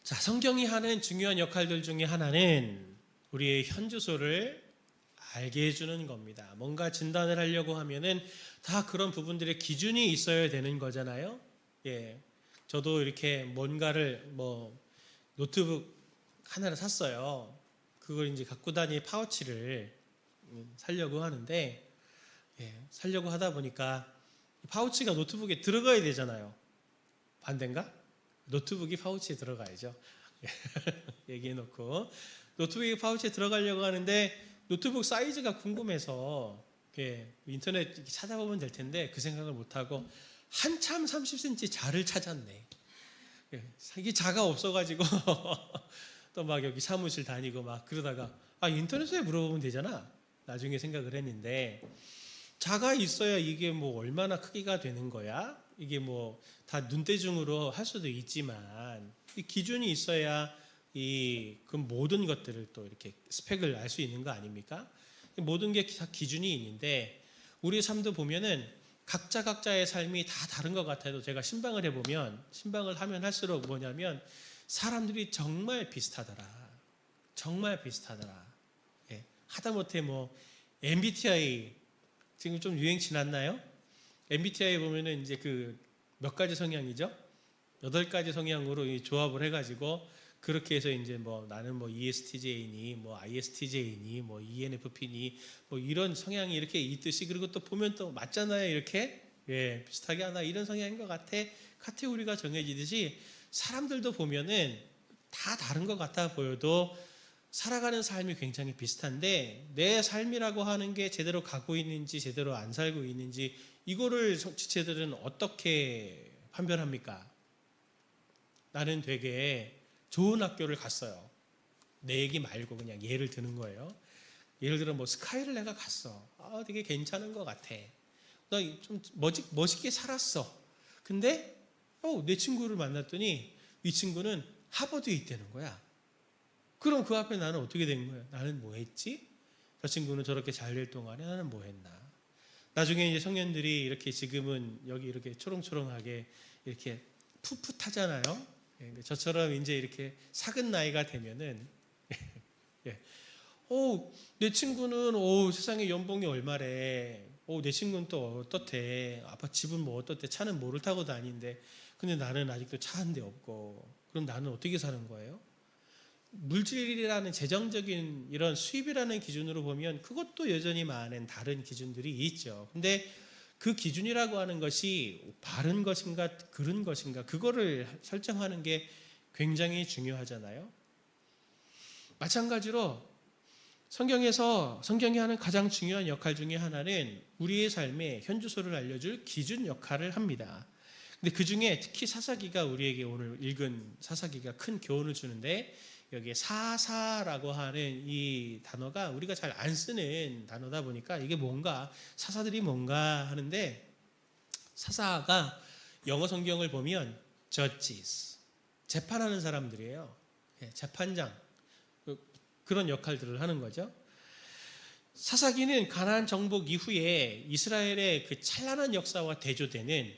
자, 성경이 하는 중요한 역할들 중에 하나는 우리의 현주소를 알게 해주는 겁니다. 뭔가 진단을 하려고 하면은 다 그런 부분들의 기준이 있어야 되는 거잖아요. 예. 저도 이렇게 뭔가를 노트북 하나를 샀어요. 그걸 이제 갖고 다니는 파우치를 사려고 하는데, 사려고 하다 보니까 파우치가 노트북에 들어가야 되잖아요. 반대인가? 노트북이 파우치에 들어가야죠. 얘기해놓고 노트북이 파우치에 들어가려고 하는데 노트북 사이즈가 궁금해서 인터넷 찾아보면 될 텐데 그 생각을 못하고 한참 30cm 자를 찾았네. 이게 자가 없어가지고 또 막 여기 사무실 다니고 막 그러다가 인터넷에 물어보면 되잖아. 나중에 생각을 했는데 자가 있어야 이게 얼마나 크기가 되는 거야? 이게 다 눈대중으로 할 수도 있지만 이 기준이 있어야 그 모든 것들을 또 이렇게 스펙을 알 수 있는 거 아닙니까? 모든 게 다 기준이 있는데 우리의 삶도 보면은 각자의 삶이 다 다른 것 같아도 제가 신방을 하면 할수록 뭐냐면 사람들이 정말 비슷하더라. 정말 비슷하더라. 하다못해 MBTI 지금 좀 유행 지났나요? MBTI 보면은 이제 몇 가지 성향이죠? 8가지 성향으로 조합을 해가지고 그렇게 해서 이제 나는 ESTJ니 ISTJ니 ENFP니 이런 성향이 이렇게 있듯이 그리고 또 보면 또 맞잖아요. 이렇게 비슷하게 하나 이런 성향인 것 같아. 카테고리가 정해지듯이 사람들도 보면은 다 다른 것 같아 보여도 살아가는 삶이 굉장히 비슷한데 내 삶이라고 하는 게 제대로 가고 있는지 제대로 안 살고 있는지 이거를 지체들은 어떻게 판별합니까? 나는 되게 좋은 학교를 갔어요. 내 얘기 말고 그냥 예를 드는 거예요. 예를 들어 스카이를 내가 갔어. 되게 괜찮은 것 같아. 나 좀 멋있게 살았어. 근데 내 친구를 만났더니 이 친구는 하버드에 있다는 거야. 그럼 그 앞에 나는 어떻게 된 거야? 나는 뭐 했지? 저 친구는 저렇게 잘 될 동안에 나는 뭐 했나? 나중에 이제 청년들이 이렇게 지금은 여기 이렇게 초롱초롱하게 이렇게 풋풋하잖아요. 저처럼 이제 이렇게 작은 나이가 되면은 내 친구는 세상에 연봉이 얼마래? 내 친구는 또 어떻대? 아빠 집은 어떻대? 차는 뭐를 타고 다니는데 근데 나는 아직도 차 한 대 없고 그럼 나는 어떻게 사는 거예요? 물질이라는 재정적인 이런 수입이라는 기준으로 보면 그것도 여전히 많은 다른 기준들이 있죠. 근데 그 기준이라고 하는 것이 바른 것인가 그른 것인가 그거를 설정하는 게 굉장히 중요하잖아요. 마찬가지로 성경이 하는 가장 중요한 역할 중에 하나는 우리의 삶의 현주소를 알려줄 기준 역할을 합니다. 근데 그 중에 특히 사사기가 우리에게 오늘 읽은 사사기가 큰 교훈을 주는데 여기에 사사라고 하는 이 단어가 우리가 잘 안 쓰는 단어다 보니까 이게 사사들이 뭔가 하는데 사사가 영어 성경을 보면 judges, 재판하는 사람들이에요. 재판장, 그런 역할들을 하는 거죠. 사사기는 가나안 정복 이후에 이스라엘의 그 찬란한 역사와 대조되는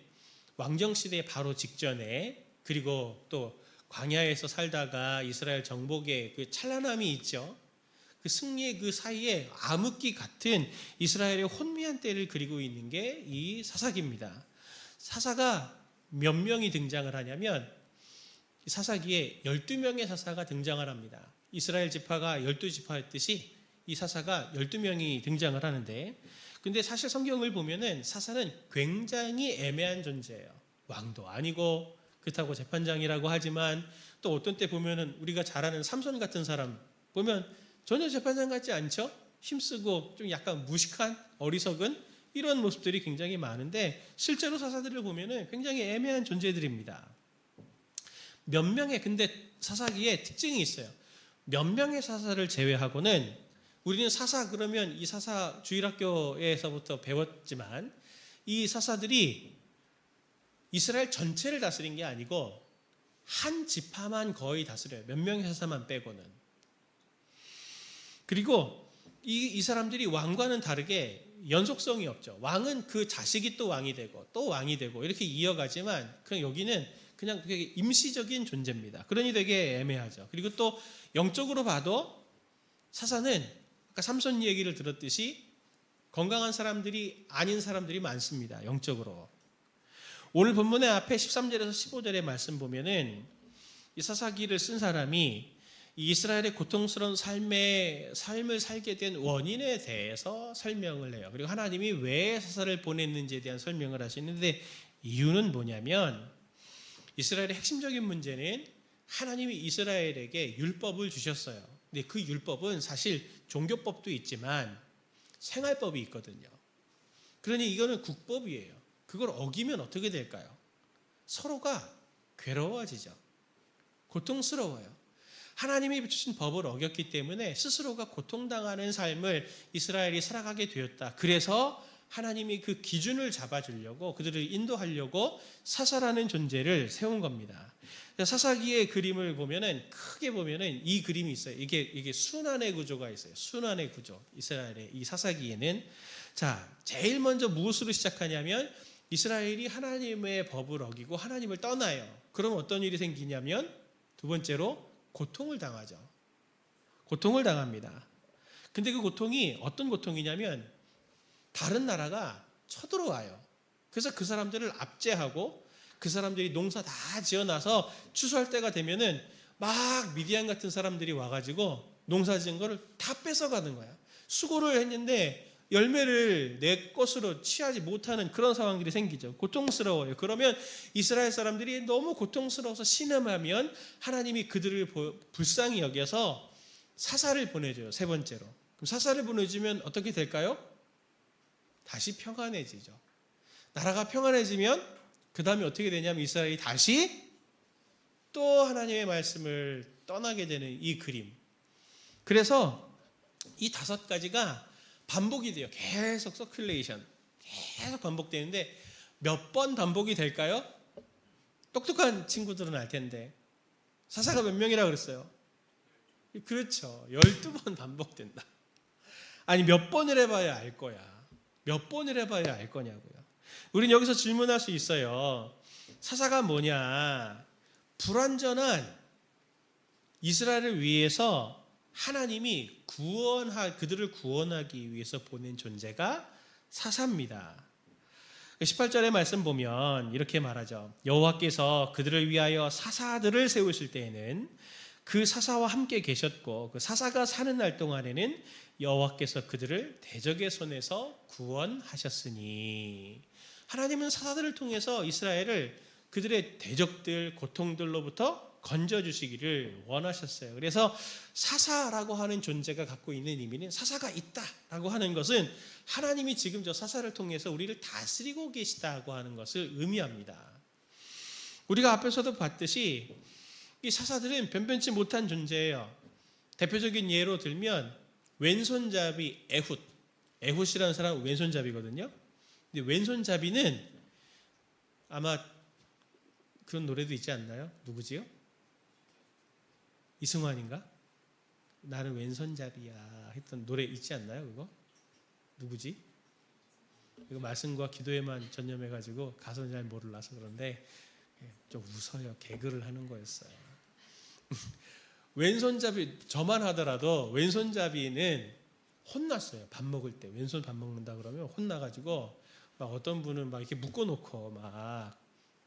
왕정시대 바로 직전에 그리고 또 광야에서 살다가 이스라엘 정복의 그 찬란함이 있죠. 그 승리의 그 사이에 암흑기 같은 이스라엘의 혼미한 때를 그리고 있는 게 이 사사기입니다. 사사가 몇 명이 등장을 하냐면 사사기에 12명의 사사가 등장을 합니다. 이스라엘 지파가 12지파였듯이 이 사사가 12명이 등장을 하는데 근데 사실 성경을 보면은 사사는 굉장히 애매한 존재예요. 왕도 아니고 그렇다고 재판장이라고 하지만 또 어떤 때 보면은 우리가 잘 아는 삼손 같은 사람 보면 전혀 재판장 같지 않죠? 힘쓰고 좀 약간 무식한 어리석은 이런 모습들이 굉장히 많은데 실제로 사사들을 보면은 굉장히 애매한 존재들입니다. 몇 명의 근데 사사기에 특징이 있어요. 몇 명의 사사를 제외하고는 우리는 사사 그러면 이 사사 주일학교에서부터 배웠지만 이 사사들이 이스라엘 전체를 다스린 게 아니고 한 지파만 거의 다스려요. 몇 명의 사사만 빼고는. 그리고 이 사람들이 왕과는 다르게 연속성이 없죠. 왕은 그 자식이 또 왕이 되고 또 왕이 되고 이렇게 이어가지만 그냥 여기는 그냥 되게 임시적인 존재입니다. 그러니 되게 애매하죠. 그리고 또 영적으로 봐도 사사는 아까 삼손 얘기를 들었듯이 건강한 사람들이 아닌 사람들이 많습니다. 영적으로. 오늘 본문의 앞에 13절에서 15절의 말씀 보면은 이 사사기를 쓴 사람이 이 이스라엘의 고통스러운 삶을 살게 된 원인에 대해서 설명을 해요. 그리고 하나님이 왜 사사를 보냈는지에 대한 설명을 하시는데 이유는 뭐냐면 이스라엘의 핵심적인 문제는 하나님이 이스라엘에게 율법을 주셨어요. 근데 그 율법은 사실 종교법도 있지만 생활법이 있거든요. 그러니 이거는 국법이에요. 그걸 어기면 어떻게 될까요? 서로가 괴로워지죠. 고통스러워요. 하나님이 주신 법을 어겼기 때문에 스스로가 고통당하는 삶을 이스라엘이 살아가게 되었다. 그래서 하나님이 그 기준을 잡아주려고 그들을 인도하려고 사사라는 존재를 세운 겁니다. 사사기의 그림을 보면은 크게 보면은 이 그림이 있어요. 이게 순환의 구조가 있어요. 순환의 구조. 이스라엘의 이 사사기에는 자, 제일 먼저 무엇으로 시작하냐면 이스라엘이 하나님의 법을 어기고 하나님을 떠나요. 그럼 어떤 일이 생기냐면 두 번째로 고통을 당하죠. 고통을 당합니다. 근데 그 고통이 어떤 고통이냐면 다른 나라가 쳐들어와요. 그래서 그 사람들을 압제하고 그 사람들이 농사 다 지어놔서 추수할 때가 되면은 막 미디안 같은 사람들이 와가지고 농사 지은 거를 다 뺏어가는 거야. 수고를 했는데 열매를 내 것으로 취하지 못하는 그런 상황들이 생기죠. 고통스러워요. 그러면 이스라엘 사람들이 너무 고통스러워서 신음하면 하나님이 그들을 불쌍히 여겨서 사사를 보내줘요. 세 번째로. 그럼 사사를 보내주면 어떻게 될까요? 다시 평안해지죠. 나라가 평안해지면 그 다음에 어떻게 되냐면 이스라엘이 다시 또 하나님의 말씀을 떠나게 되는 이 그림. 그래서 이 5가지가 반복이 돼요. 계속 서큘레이션. 계속 반복되는데 몇 번 반복이 될까요? 똑똑한 친구들은 알 텐데. 사사가 몇 명이라고 그랬어요? 그렇죠. 12번 반복된다. 아니 몇 번을 해봐야 알 거야. 몇 번을 해봐야 알 거냐고요. 우린 여기서 질문할 수 있어요. 사사가 뭐냐? 불완전한 이스라엘을 위해서 하나님이 그들을 구원하기 위해서 보낸 존재가 사사입니다. 18절의 말씀 보면 이렇게 말하죠. 여호와께서 그들을 위하여 사사들을 세우실 때에는 그 사사와 함께 계셨고 그 사사가 사는 날 동안에는 여호와께서 그들을 대적의 손에서 구원하셨으니 하나님은 사사들을 통해서 이스라엘을 그들의 대적들, 고통들로부터 건져주시기를 원하셨어요. 그래서 사사라고 하는 존재가 갖고 있는 의미는 사사가 있다라고 하는 것은 하나님이 지금 저 사사를 통해서 우리를 다스리고 계시다고 하는 것을 의미합니다. 우리가 앞에서도 봤듯이 이 사사들은 변변치 못한 존재예요. 대표적인 예로 들면 왼손잡이 에훗이라는 사람은 왼손잡이거든요. 근데 왼손잡이는 아마 그런 노래도 있지 않나요? 누구지요? 이승환인가? 나는 왼손잡이야 했던 노래 있지 않나요? 그거? 누구지? 이거 말씀과 기도에만 전념해가지고 가수는 잘 몰라서 그런데 좀 웃어요. 개그를 하는 거였어요. 왼손잡이 저만 하더라도 왼손잡이는 혼났어요. 밥 먹을 때 왼손 밥 먹는다 그러면 혼나가지고 막 어떤 분은 막 이렇게 묶어놓고 막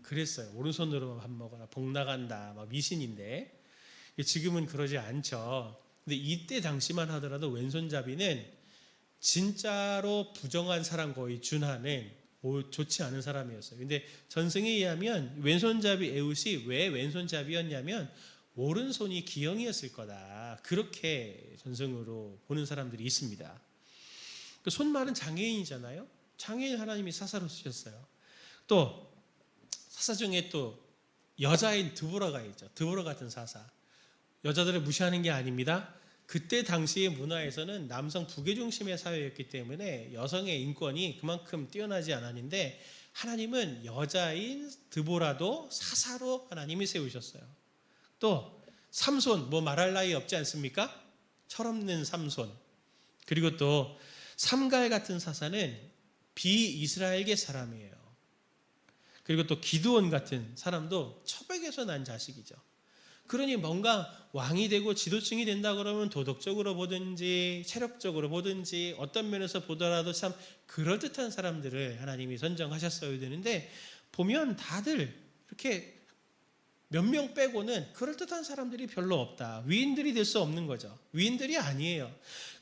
그랬어요. 오른손으로만 밥 먹어라. 복 나간다. 막 미신인데 지금은 그러지 않죠. 근데 이때 당시만 하더라도 왼손잡이는 진짜로 부정한 사람 거의 준하는 좋지 않은 사람이었어요. 근데 전승에 의하면 왼손잡이 에훗이 왜 왼손잡이였냐면 오른손이 기형이었을 거다. 그렇게 전승으로 보는 사람들이 있습니다. 그 손말은 장애인이잖아요. 장애인 하나님이 사사로 쓰셨어요. 또 사사 중에 또 여자인 드보라가 있죠. 드보라 같은 사사. 여자들을 무시하는 게 아닙니다. 그때 당시의 문화에서는 남성 부계 중심의 사회였기 때문에 여성의 인권이 그만큼 뛰어나지 않았는데 하나님은 여자인 드보라도 사사로 하나님이 세우셨어요. 또 삼손 뭐 말할 나위 없지 않습니까? 철없는 삼손. 그리고 또 삼갈 같은 사사는 비이스라엘계 사람이에요. 그리고 또 기드온 같은 사람도 처백에서 난 자식이죠. 그러니 뭔가 왕이 되고 지도층이 된다 그러면 도덕적으로 보든지 체력적으로 보든지 어떤 면에서 보더라도 참 그럴듯한 사람들을 하나님이 선정하셨어야 되는데, 보면 다들 이렇게 몇 명 빼고는 그럴듯한 사람들이 별로 없다. 위인들이 될 수 없는 거죠. 위인들이 아니에요.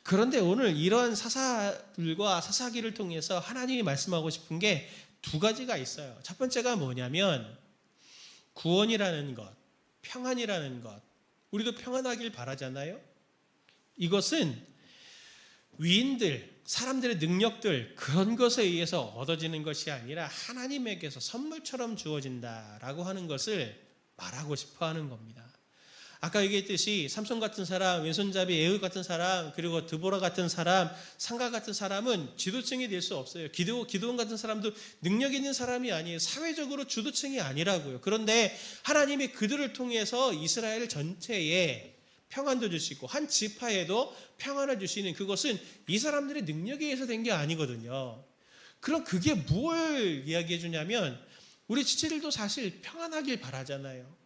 그런데 오늘 이러한 사사들과 사사기를 통해서 하나님이 말씀하고 싶은 게 두 가지가 있어요. 첫 번째가 뭐냐면 구원이라는 것, 평안이라는 것. 우리도 평안하길 바라잖아요. 이것은 위인들, 사람들의 능력들, 그런 것에 의해서 얻어지는 것이 아니라 하나님에게서 선물처럼 주어진다라고 하는 것을 말하고 싶어 하는 겁니다. 아까 얘기했듯이 삼손 같은 사람, 왼손잡이 에훗 같은 사람, 그리고 드보라 같은 사람, 상가 같은 사람은 지도층이 될 수 없어요. 기드온 같은 사람도 능력 있는 사람이 아니에요. 사회적으로 주도층이 아니라고요. 그런데 하나님이 그들을 통해서 이스라엘 전체에 평안도 주시고 한 지파에도 평안을 주시는, 그것은 이 사람들의 능력에 의해서 된 게 아니거든요. 그럼 그게 뭘 이야기해 주냐면 우리 지체들도 사실 평안하길 바라잖아요.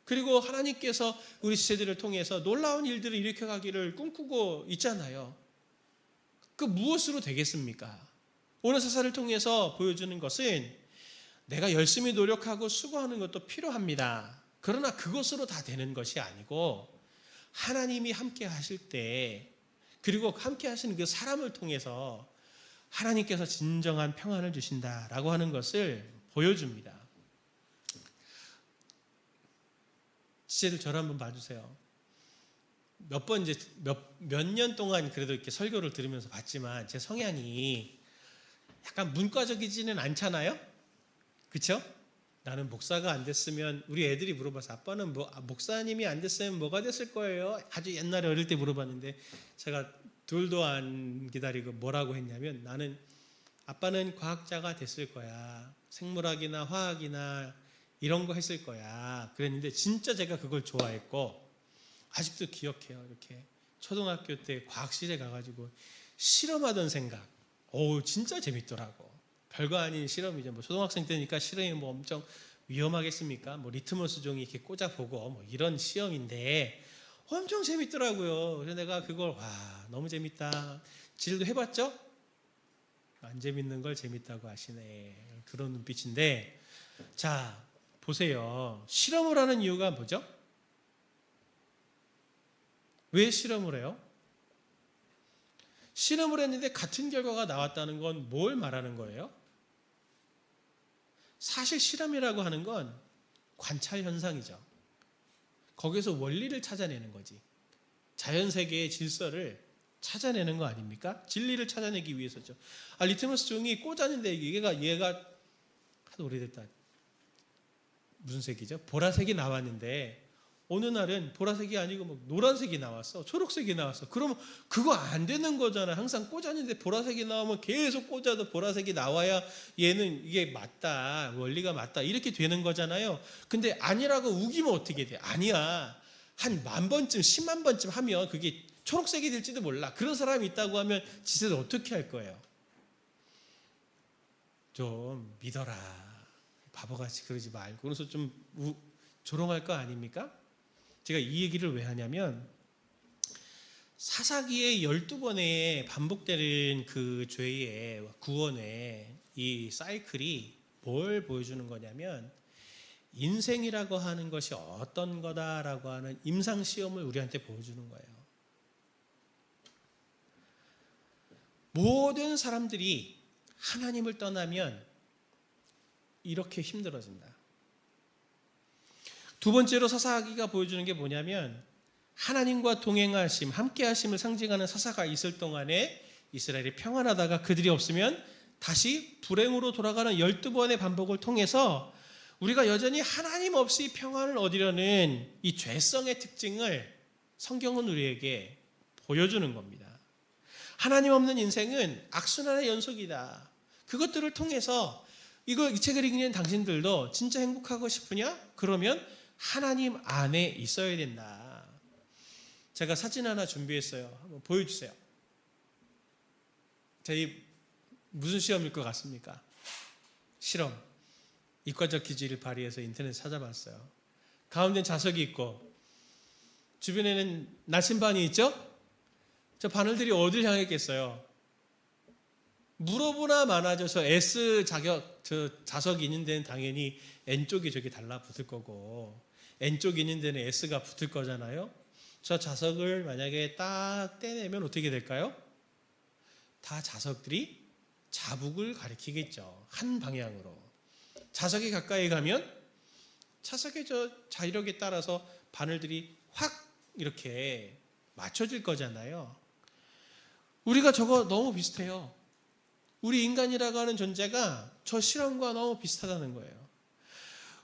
그리고 하나님께서 우리 지체들을 통해서 놀라운 일들을 일으켜가기를 꿈꾸고 있잖아요. 그 무엇으로 되겠습니까? 오늘 사사를 통해서 보여주는 것은 내가 열심히 노력하고 수고하는 것도 필요합니다. 그러나 그것으로 다 되는 것이 아니고 하나님이 함께 하실 때, 그리고 함께 하시는 그 사람을 통해서 하나님께서 진정한 평안을 주신다라고 하는 것을 보여줍니다. 지체들 저를 한번 봐주세요. 몇 년 동안 그래도 이렇게 설교를 들으면서 봤지만 제 성향이 약간 문과적이지는 않잖아요. 그렇죠? 나는 목사가 안 됐으면, 우리 애들이 물어봐서 아빠는 목사님이 안 됐으면 뭐가 됐을 거예요? 아주 옛날에 어릴 때 물어봤는데 제가 둘도 안 기다리고 뭐라고 했냐면, 아빠는 과학자가 됐을 거야. 생물학이나 화학이나 이런 거 했을 거야. 그랬는데 진짜 제가 그걸 좋아했고 아직도 기억해요. 이렇게 초등학교 때 과학실에 가가지고 실험하던 생각. 진짜 재밌더라고. 별거 아닌 실험이죠. 초등학생 때니까 실험이 엄청 위험하겠습니까? 리트머스 종이 이렇게 꽂아보고 이런 시험인데 엄청 재밌더라고요. 그래서 내가 그걸 너무 재밌다. 지들도 해봤죠? 안 재밌는 걸 재밌다고 하시네. 그런 눈빛인데, 자 보세요. 실험을 하는 이유가 뭐죠? 왜 실험을 해요? 실험을 했는데 같은 결과가 나왔다는 건 뭘 말하는 거예요? 사실 실험이라고 하는 건 관찰 현상이죠. 거기서 원리를 찾아내는 거지. 자연세계의 질서를 찾아내는 거 아닙니까? 진리를 찾아내기 위해서죠. 리트머스 종이 꽂았는데 얘가 하도 오래됐다. 무슨 색이죠? 보라색이 나왔는데 어느 날은 보라색이 아니고 노란색이 나왔어. 초록색이 나왔어. 그러면 그거 안 되는 거잖아. 항상 꽂았는데 보라색이 나오면 계속 꽂아도 보라색이 나와야 얘는 이게 맞다. 원리가 맞다. 이렇게 되는 거잖아요. 근데 아니라고 우기면 어떻게 돼? 아니야. 한 10,000번쯤 10만 번쯤 하면 그게 초록색이 될지도 몰라. 그런 사람이 있다고 하면 지세들 어떻게 할 거예요? 좀 믿어라. 바보같이 그러지 말고. 그래서 좀 조롱할 거 아닙니까? 제가 이 얘기를 왜 하냐면 사사기의 12번에 반복되는 그 죄의 구원의 이 사이클이 뭘 보여주는 거냐면 인생이라고 하는 것이 어떤 거다라고 하는 임상시험을 우리한테 보여주는 거예요. 모든 사람들이 하나님을 떠나면 이렇게 힘들어진다. 두 번째로 사사기가 보여주는 게 뭐냐면 하나님과 동행하심, 함께하심을 상징하는 사사가 있을 동안에 이스라엘이 평안하다가 그들이 없으면 다시 불행으로 돌아가는 12번의 반복을 통해서 우리가 여전히 하나님 없이 평안을 얻으려는 이 죄성의 특징을 성경은 우리에게 보여주는 겁니다. 하나님 없는 인생은 악순환의 연속이다. 그것들을 통해서 이 책을 읽는 당신들도 진짜 행복하고 싶으냐? 그러면 하나님 안에 있어야 된다. 제가 사진 하나 준비했어요. 한번 보여주세요. 무슨 시험일 것 같습니까? 실험. 이과적 기질을 발휘해서 인터넷 찾아봤어요. 가운데 자석이 있고 주변에는 나침반이 있죠? 저 바늘들이 어딜 향했겠어요? 물어보나 마나죠. 저 S 자격, 저 자석이 있는 데는 당연히 N쪽이 저기 달라붙을 거고 N쪽이 있는 데는 S가 붙을 거잖아요. 저 자석을 만약에 딱 떼내면 어떻게 될까요? 다 자석들이 자북을 가리키겠죠. 한 방향으로. 자석이 가까이 가면 자석의 저 자력에 따라서 바늘들이 확 이렇게 맞춰질 거잖아요. 우리가 저거 너무 비슷해요. 우리 인간이라고 하는 존재가 저 실험과 너무 비슷하다는 거예요.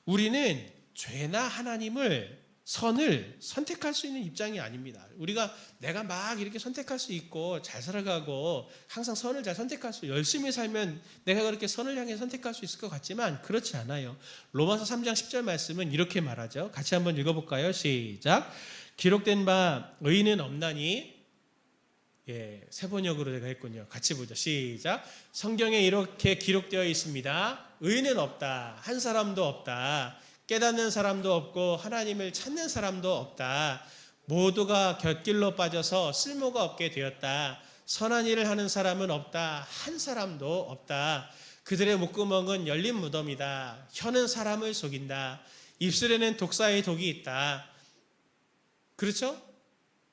우리는 죄나 하나님을 선을 선택할 수 있는 입장이 아닙니다. 우리가 내가 막 이렇게 선택할 수 있고 잘 살아가고 항상 선을 잘 선택할 수 열심히 살면 내가 그렇게 선을 향해 선택할 수 있을 것 같지만 그렇지 않아요. 로마서 3장 10절 말씀은 이렇게 말하죠. 같이 한번 읽어볼까요? 시작. 기록된 바 의인은 없나니 세 번역으로 제가 했군요. 같이 보죠. 시작. 성경에 이렇게 기록되어 있습니다. 의인은 없다. 한 사람도 없다. 깨닫는 사람도 없고 하나님을 찾는 사람도 없다. 모두가 곁길로 빠져서 쓸모가 없게 되었다. 선한 일을 하는 사람은 없다. 한 사람도 없다. 그들의 목구멍은 열린 무덤이다. 혀는 사람을 속인다. 입술에는 독사의 독이 있다. 그렇죠?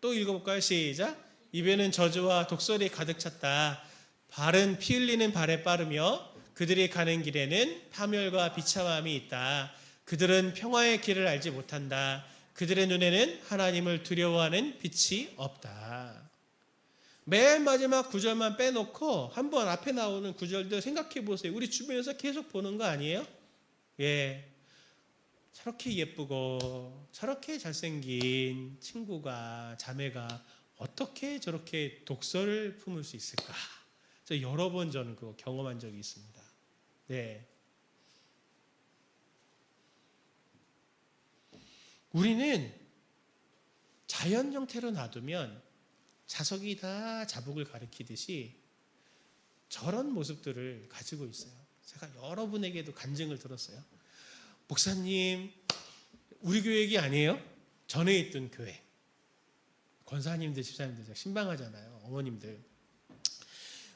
또 읽어볼까요? 시작. 입에는 저주와 독설이 가득 찼다. 발은 피 흘리는 발에 빠르며 그들이 가는 길에는 파멸과 비참함이 있다. 그들은 평화의 길을 알지 못한다. 그들의 눈에는 하나님을 두려워하는 빛이 없다. 맨 마지막 구절만 빼놓고 한번 앞에 나오는 구절들 생각해 보세요. 우리 주변에서 계속 보는 거 아니에요? 저렇게 예쁘고 저렇게 잘생긴 친구가 자매가 어떻게 저렇게 독설을 품을 수 있을까? 저 여러 번 저는 그거 경험한 적이 있습니다. 우리는 자연 형태로 놔두면 자석이 다 자북을 가리키듯이 저런 모습들을 가지고 있어요. 제가 여러분에게도 간증을 들었어요. 목사님, 우리 교회 얘기 아니에요? 전에 있던 교회. 권사님들, 집사님들 신방하잖아요. 어머님들.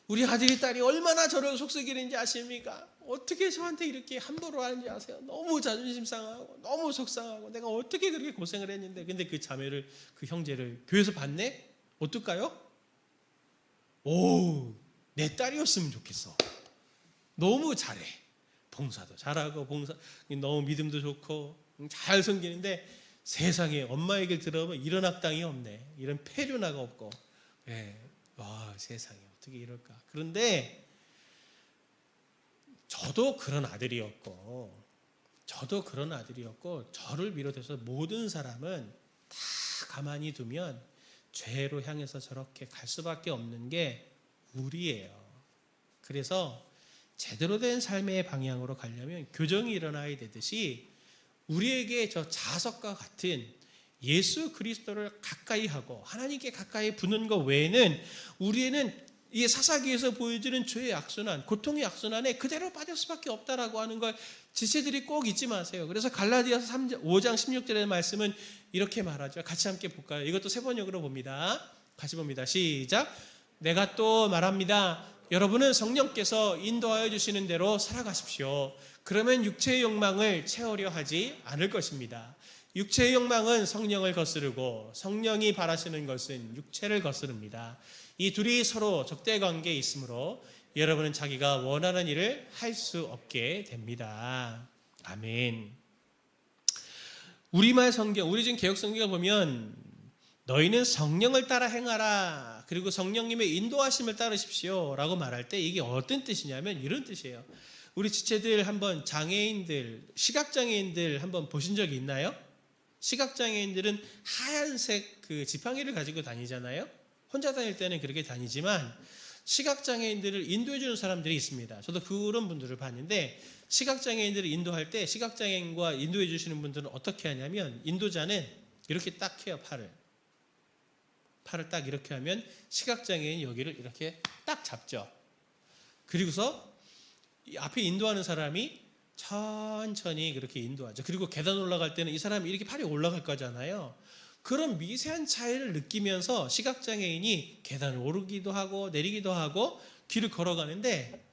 우리 아들이 딸이 얼마나 저를 속썩이는지 아십니까? 어떻게 저한테 이렇게 함부로 하는지 아세요? 너무 자존심 상하고 너무 속상하고 내가 어떻게 그렇게 고생을 했는데 근데 그 자매를 그 형제를 교회에서 봤네? 어떨까요? 오, 내 딸이었으면 좋겠어. 너무 잘해. 봉사도 잘하고 너무 믿음도 좋고 잘 섬기는데 세상에 엄마 얘기를 들어보면 이런 악당이 없네. 이런 폐륜아가 없고 와 세상에 어떻게 이럴까. 그런데 저도 그런 아들이었고 저를 비롯해서 모든 사람은 다 가만히 두면 죄로 향해서 저렇게 갈 수밖에 없는 게 우리예요. 그래서 제대로 된 삶의 방향으로 가려면 교정이 일어나야 되듯이 우리에게 저 자석과 같은 예수 그리스도를 가까이 하고 하나님께 가까이 붙는 것 외에는 우리는 이 사사기에서 보여주는 죄의 악순환, 고통의 악순환에 그대로 빠질 수밖에 없다라고 하는 걸 지체들이 꼭 잊지 마세요. 그래서 갈라디아서 5장 16절의 말씀은 이렇게 말하죠. 같이 함께 볼까요? 이것도 세 번역으로 봅니다. 같이 봅니다. 시작. 내가 또 말합니다. 여러분은 성령께서 인도하여 주시는 대로 살아가십시오. 그러면 육체의 욕망을 채우려 하지 않을 것입니다. 육체의 욕망은 성령을 거스르고 성령이 바라시는 것은 육체를 거스릅니다. 이 둘이 서로 적대 관계에 있으므로 여러분은 자기가 원하는 일을 할 수 없게 됩니다. 아멘. 우리말 성경, 우리 지금 개역 성경을 보면 너희는 성령을 따라 행하라. 그리고 성령님의 인도하심을 따르십시오. 라고 말할 때 이게 어떤 뜻이냐면 이런 뜻이에요. 우리 지체들 한번 장애인들, 시각장애인들 한번 보신 적이 있나요? 시각장애인들은 하얀색 그 지팡이를 가지고 다니잖아요. 혼자 다닐 때는 그렇게 다니지만 시각장애인들을 인도해주는 사람들이 있습니다. 저도 그런 분들을 봤는데 시각장애인들을 인도할 때 시각장애인과 인도해주시는 분들은 어떻게 하냐면 인도자는 이렇게 딱 해요. 팔을 딱 이렇게 하면 시각장애인 여기를 이렇게 딱 잡죠. 그리고서 앞에 인도하는 사람이 천천히 그렇게 인도하죠. 그리고 계단 올라갈 때는 이 사람이 이렇게 팔이 올라갈 거잖아요. 그런 미세한 차이를 느끼면서 시각장애인이 계단을 오르기도 하고 내리기도 하고 길을 걸어가는데,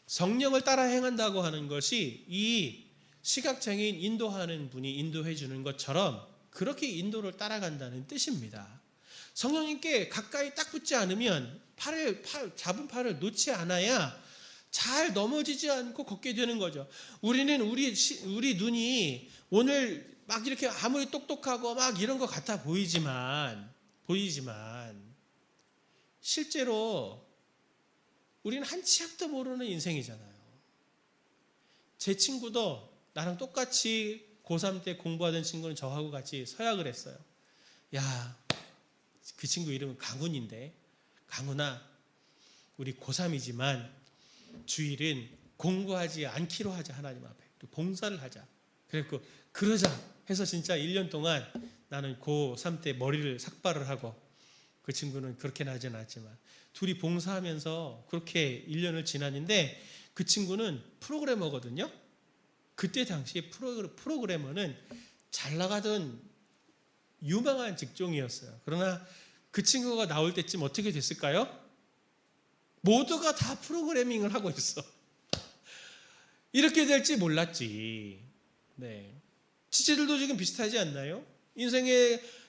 성령을 따라 행한다고 하는 것이 이 시각장애인 인도하는 분이 인도해 주는 것처럼 그렇게 인도를 따라간다는 뜻입니다. 성령님께 가까이 딱 붙지 않으면 잡은 팔을 놓지 않아야 잘 넘어지지 않고 걷게 되는 거죠. 우리는 우리 눈이 오늘 막 이렇게 아무리 똑똑하고 막 이런 것 같아 보이지만 실제로 우리는 한 치 앞도 모르는 인생이잖아요. 제 친구도 나랑 똑같이 고3 때 공부하던 친구는 저하고 같이 서약을 했어요. 야, 그 친구 이름은 강훈인데, 강훈아, 우리 고3이지만 주일은 공부하지 않기로 하자. 하나님 앞에 봉사를 하자. 그래서 그러자 해서 진짜 1년 동안 나는 고3 때 머리를 삭발을 하고, 그 친구는 그렇게는 하진 않았지만 둘이 봉사하면서 그렇게 1년을 지났는데, 그 친구는 프로그래머거든요. 그때 당시에 프로그래머는 잘 나가던 유망한 직종이었어요. 그러나 그 친구가 나올 때쯤 어떻게 됐을까요? 모두가 다 프로그래밍을 하고 있어. 이렇게 될지 몰랐지. 네. 지체들도 지금 비슷하지 않나요?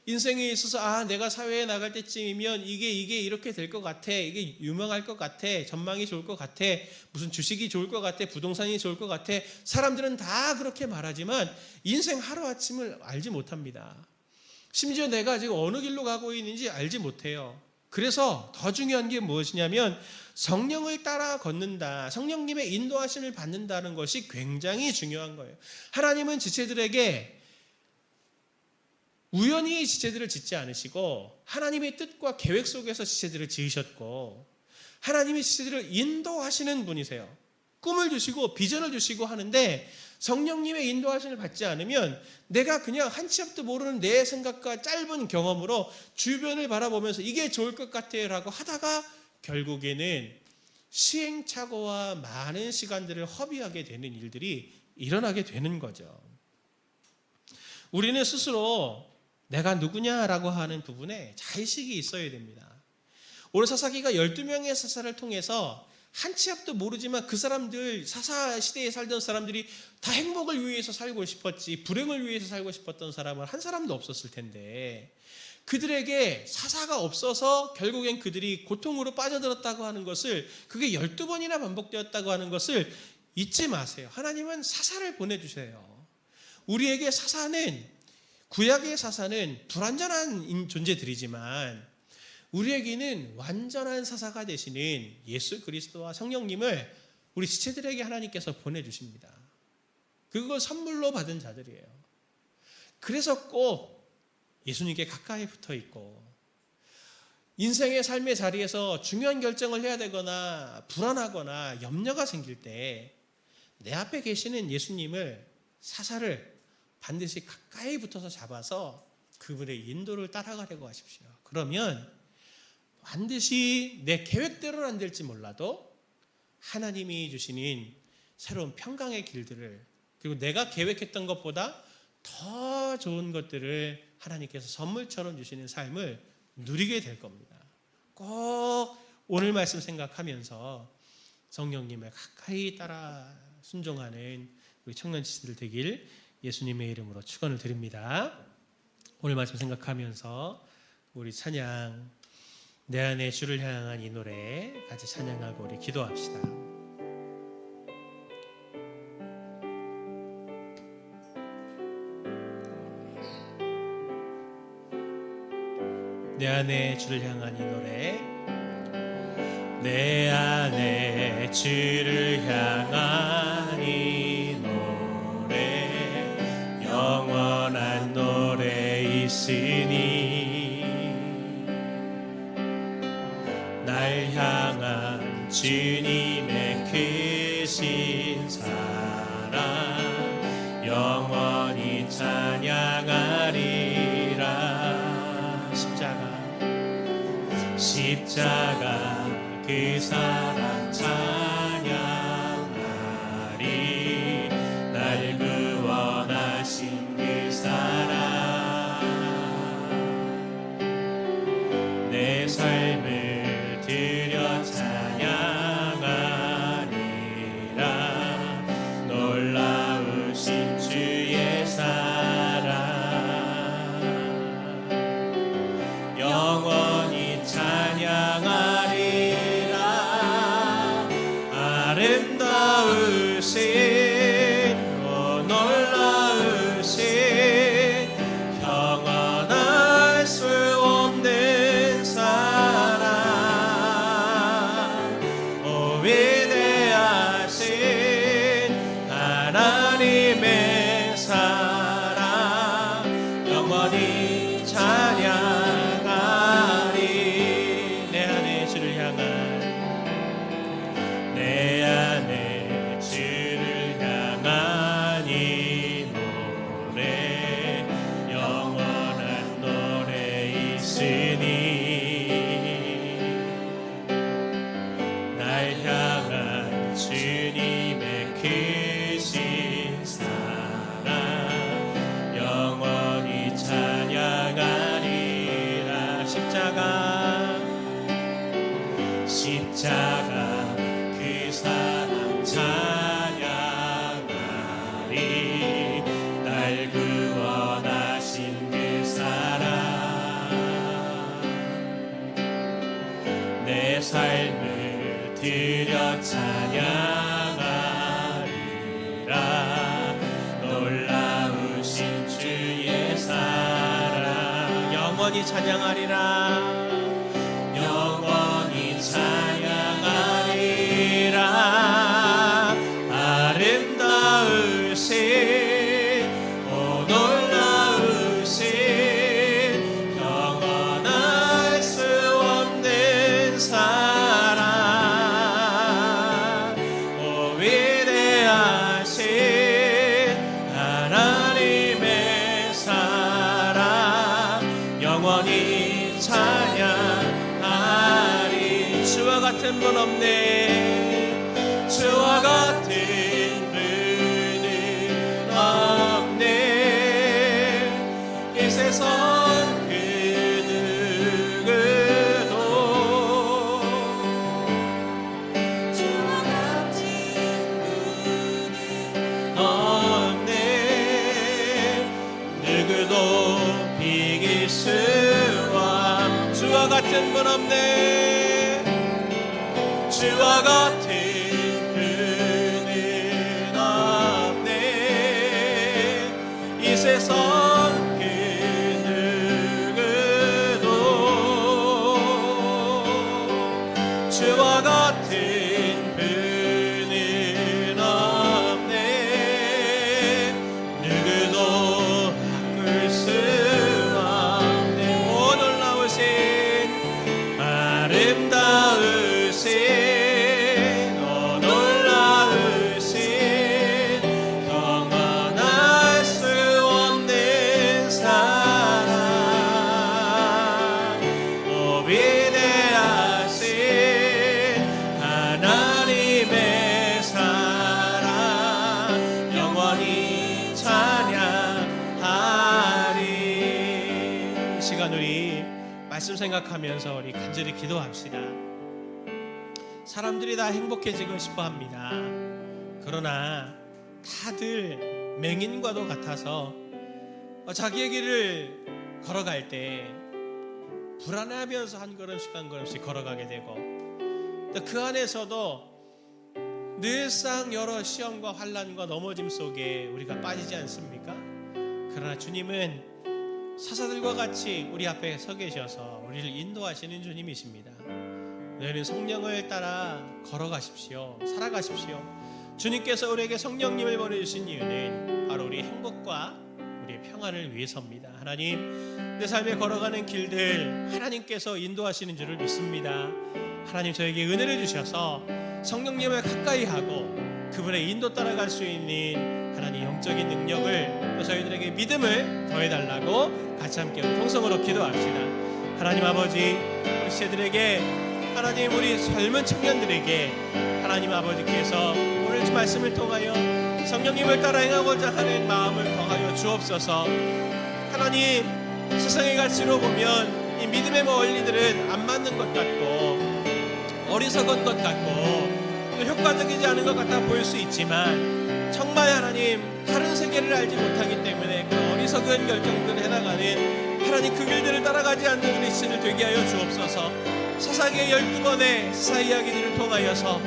인생에 있어서 내가 사회에 나갈 때쯤이면 이게 이렇게 될 것 같아. 이게 유명할 것 같아. 전망이 좋을 것 같아. 무슨 주식이 좋을 것 같아. 부동산이 좋을 것 같아. 사람들은 다 그렇게 말하지만 인생 하루아침을 알지 못합니다. 심지어 내가 지금 어느 길로 가고 있는지 알지 못해요. 그래서 더 중요한 게 무엇이냐면 성령을 따라 걷는다. 성령님의 인도하심을 받는다는 것이 굉장히 중요한 거예요. 하나님은 지체들에게 우연히 지체들을 짓지 않으시고 하나님의 뜻과 계획 속에서 지체들을 지으셨고, 하나님이 지체들을 인도하시는 분이세요. 꿈을 주시고 비전을 주시고 하는데, 성령님의 인도하심을 받지 않으면 내가 그냥 한 치 앞도 모르는 내 생각과 짧은 경험으로 주변을 바라보면서 이게 좋을 것 같아요 라고 하다가 결국에는 시행착오와 많은 시간들을 허비하게 되는 일들이 일어나게 되는 거죠. 우리는 스스로 내가 누구냐라고 하는 부분에 자의식이 있어야 됩니다. 오늘 사사기가 12명의 사사를 통해서 한 치 앞도 모르지만 그 사람들, 사사 시대에 살던 사람들이 다 행복을 위해서 살고 싶었지 불행을 위해서 살고 싶었던 사람은 한 사람도 없었을 텐데, 그들에게 사사가 없어서 결국엔 그들이 고통으로 빠져들었다고 하는 것을, 그게 12번이나 반복되었다고 하는 것을 잊지 마세요. 하나님은 사사를 보내주세요. 우리에게 구약의 사사는 불완전한 존재들이지만 우리에게는 완전한 사사가 되시는 예수 그리스도와 성령님을 우리 지체들에게 하나님께서 보내주십니다. 그걸 선물로 받은 자들이에요. 그래서 꼭 예수님께 가까이 붙어 있고, 인생의 삶의 자리에서 중요한 결정을 해야 되거나 불안하거나 염려가 생길 때 내 앞에 계시는 예수님을, 사사를 반드시 가까이 붙어서 잡아서 그분의 인도를 따라가려고 하십시오. 그러면 반드시 내 계획대로는 안 될지 몰라도 하나님이 주시는 새로운 평강의 길들을, 그리고 내가 계획했던 것보다 더 좋은 것들을 하나님께서 선물처럼 주시는 삶을 누리게 될 겁니다. 꼭 오늘 말씀 생각하면서 성령님을 가까이 따라 순종하는 우리 청년 지체들 되길 예수님의 이름으로 축원을 드립니다. 오늘 말씀 생각하면서 우리 찬양, 내 안에 주를 향한 이 노래 같이 찬양하고 우리 기도합시다. 내 안에 주를 향한 이 노래, 내 안에 주를 향한 이 노래, 영원한 노래 있으니 날 향한 주님의 크신 사랑 영원히 찬양하리라. 십자가 그 사랑 찬양하리, 찬양하리. 내 안에 주를 향한 내 안에 주를 향한 이 노래 영원한 노래 있으니 날 향한 주님의 크신 사랑 영원히 찬양하리라. 십자가 그 사랑 찬양하리. 날 구원하신 그 사랑 내 삶을 드려 찬양하리라. 놀라우신 주의 사랑 영원히 찬양하리라. 영원히 찬양하리라. 아름다우신 오 놀라우신 영원할 수 없는 사랑 오 위대하신 하나님의 사랑 영원히 찬양하리. 주와 같은 분 없네. 주와 같은 분은 없네. 이 세상 그 누구도 주와 같은 분은 없네. 누구도 비길 수 없. 주와 같은 분 없네. 주와 같은 분은 없네. 이 세상 그 누구도 주와 같은 분은 없네. 누구도 바꿀 수 없네. 오 놀라우신 아름다우신 오 놀라우신 영원할 수 없는 사랑 오 위대하신 하나님의 사랑 영원히 찬양하리. 이 시간 우리 말씀 생각하면서 우리 간절히 기도합시다. 사람들이 다 행복해지고 싶어 합니다. 그러나 다들 맹인과도 같아서 자기의 길을 걸어갈 때 불안해하면서 한 걸음씩 한 걸음씩 걸어가게 되고 또 그 안에서도 늘상 여러 시험과 환난과 넘어짐 속에 우리가 빠지지 않습니까? 그러나 주님은 사사들과 같이 우리 앞에 서 계셔서 우리를 인도하시는 주님이십니다. 너희는 성령을 따라 걸어가십시오. 살아가십시오. 주님께서 우리에게 성령님을 보내주신 이유는 바로 우리 행복과 우리의 평안을 위해서입니다. 하나님, 내 삶에 걸어가는 길들 하나님께서 인도하시는 줄을 믿습니다. 하나님, 저에게 은혜를 주셔서 성령님을 가까이 하고 그분의 인도 따라갈 수 있는 하나님 영적인 능력을 또 저희들에게 믿음을 더해달라고 같이 함께 통성으로 기도합시다. 하나님 아버지, 우리 시대들에게 하나님, 우리 젊은 청년들에게 하나님 아버지께서 오늘 말씀을 통하여 성령님을 따라 행하고자 하는 마음을 더하여 주옵소서. 하나님, 세상의 가치로 보면 이 믿음의 원리들은 안 맞는 것 같고 어리석은 것 같고 또 효과적이지 않은 것 같아 보일 수 있지만 정말 하나님 다른 세계를 알지 못하기 때문에 그 어리석은 결정들을 해나가는 하나님 그 길들을 따라가지 않는 우리 신을 되게 하여 주옵소서. 사사기의 12번의 시사 이야기들을 통하여서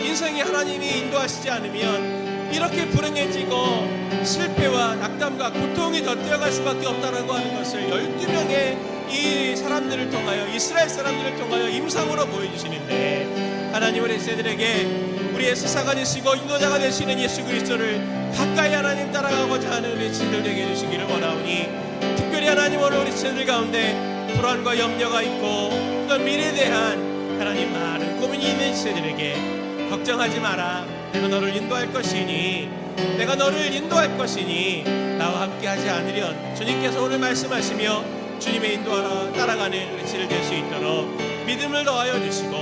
인생이 하나님이 인도하시지 않으면 이렇게 불행해지고 실패와 낙담과 고통이 더 뛰어갈 수밖에 없다라고 하는 것을 12명의 이 사람들을 통하여 이스라엘 사람들을 통하여 임상으로 보여주시는데 하나님, 우리 세대들에게 우리의 스사가 되시고 인도자가 되시는 예수 그리스도를 가까이 하나님 따라가고자 하는 우리 친구들 되게 해주시기를 원하오니 특별히 특별히 하나님 오늘 우리 지체들 가운데 불안과 염려가 있고 또 미래에 대한 하나님 많은 고민이 있는 지체들에게 걱정하지 마라. 내가 너를 인도할 것이니 내가 너를 인도할 것이니 나와 함께 하지 않으련 주님께서 오늘 말씀하시며 주님의 인도하라 따라가는 우리 지체들 될 수 있도록 믿음을 더하여 주시고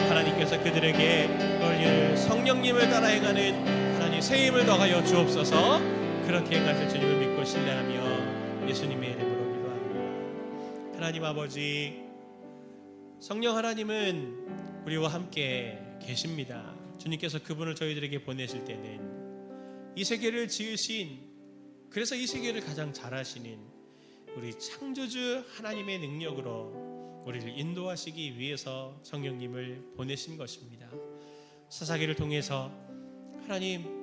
하나님께서 그들에게 널 성령님을 따라 행하는 하나님 새 힘을 더하여 주옵소서. 그렇게 행하실 주님을 믿고 신뢰하며 예수님의 이름으로 기도합니다. 하나님 아버지, 성령 하나님은 우리와 함께 계십니다. 주님께서 그분을 저희들에게 보내실 때는 이 세계를 지으신, 그래서 이 세계를 가장 잘 아시는 우리 창조주 하나님의 능력으로 우리를 인도하시기 위해서 성령님을 보내신 것입니다. 사사기를 통해서 하나님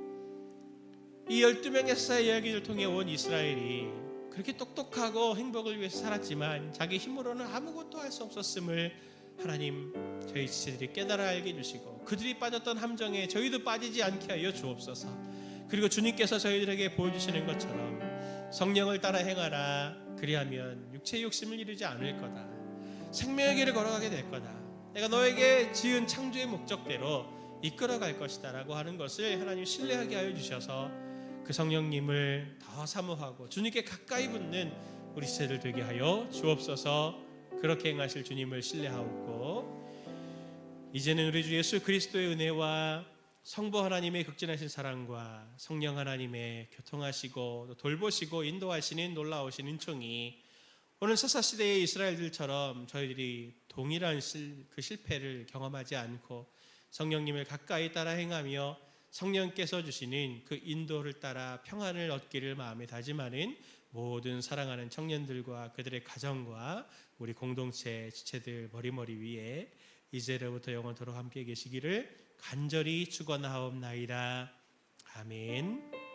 이 12명의 사사 이야기를 통해 온 이스라엘이 그렇게 똑똑하고 행복을 위해서 살았지만 자기 힘으로는 아무것도 할 수 없었음을 하나님 저희 지체들이 깨달아 알게 해주시고 그들이 빠졌던 함정에 저희도 빠지지 않게 하여 주옵소서. 그리고 주님께서 저희들에게 보여주시는 것처럼 성령을 따라 행하라. 그리하면 육체의 욕심을 이루지 않을 거다. 생명의 길을 걸어가게 될 거다. 내가 너에게 지은 창조의 목적대로 이끌어갈 것이다 라고 하는 것을 하나님 신뢰하게 하여 주셔서 그 성령님을 더 사모하고 주님께 가까이 붙는 우리 지체들 되게 하여 주옵소서. 그렇게 행하실 주님을 신뢰하옵고 이제는 우리 주 예수 그리스도의 은혜와 성부 하나님의 극진하신 사랑과 성령 하나님의 교통하시고 돌보시고 인도하시는 놀라우신 은총이 오늘 사사시대의 이스라엘들처럼 저희들이 동일한 그 실패를 경험하지 않고 성령님을 가까이 따라 행하며 성령께서 주시는 그 인도를 따라 평안을 얻기를 마음에 다짐하는 모든 사랑하는 청년들과 그들의 가정과 우리 공동체 지체들 머리머리 위에 이제로부터 영원토록 함께 계시기를 간절히 축원하옵나이다. 아멘.